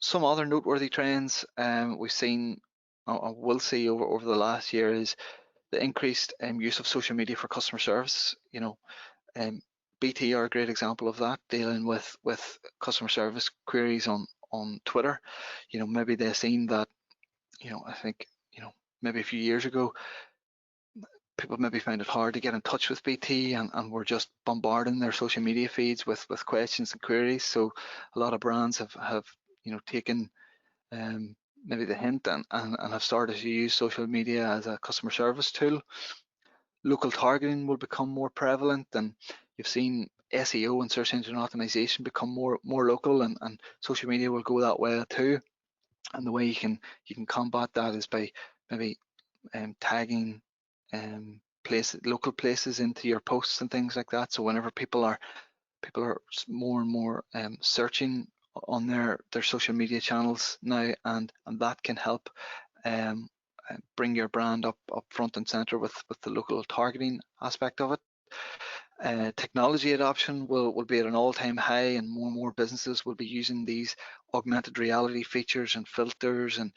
Some other noteworthy trends we've seen, or will see over the last year, is the increased use of social media for customer service. Um, BT are a great example of that, dealing with customer service queries on Twitter. Maybe they've seen that. I think maybe a few years ago, people maybe found it hard to get in touch with BT, and were just bombarding their social media feeds with questions and queries. So a lot of brands have taken maybe the hint, and have started to use social media as a customer service tool. Local targeting will become more prevalent, and you've seen SEO and search engine optimization become more local, and social media will go that way too. And the way you can combat that is by maybe tagging local places into your posts and things like that. So whenever people are more and more searching on their social media channels now, and that can help um, bring your brand up front and center with the local targeting aspect of it. Technology adoption will be at an all-time high, and more businesses will be using these augmented reality features and filters, and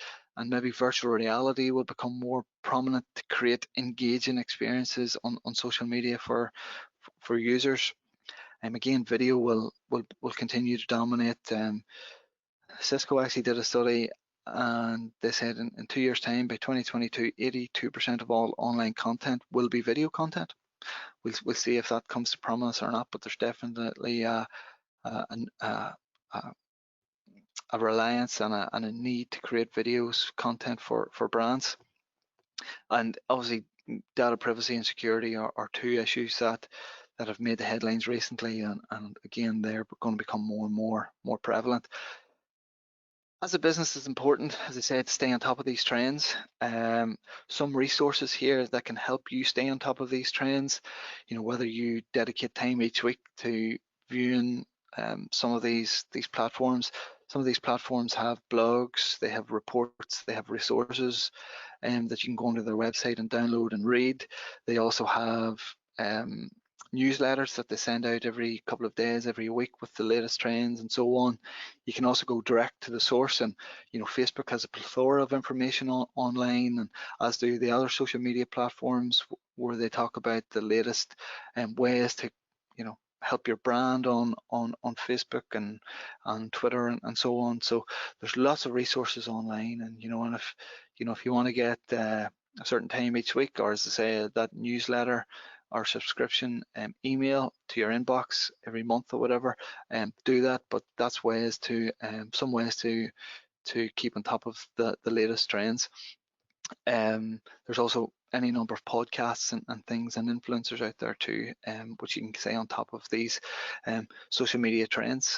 maybe virtual reality will become more prominent to create engaging experiences on social media for users. Again, video will continue to dominate. Cisco actually did a study, and they said in 2 years' time, by 2022, 82% of all online content will be video content. We'll see if that comes to prominence or not, but there's definitely a reliance and a need to create videos content for brands. And obviously, data privacy and security are two issues that have made the headlines recently, and again, they're going to become more and more prevalent. As a business, it's important, as I said, to stay on top of these trends. Some resources here that can help you stay on top of these trends, whether you dedicate time each week to viewing some of these platforms. Some of these platforms have blogs, they have reports, they have resources that you can go onto their website and download and read. They also have newsletters that they send out every couple of days, every week, with the latest trends and so on. You can also go direct to the source, and Facebook has a plethora of information online, and as do the other social media platforms, where they talk about the latest ways to help your brand on Facebook and on Twitter and so on. So there's lots of resources online, and if you want to get a certain time each week, or as I say, that newsletter or subscription email to your inbox every month or whatever, do that. But that's some ways to keep on top of the latest trends. There's also any number of podcasts and things and influencers out there too, which you can stay on top of these social media trends.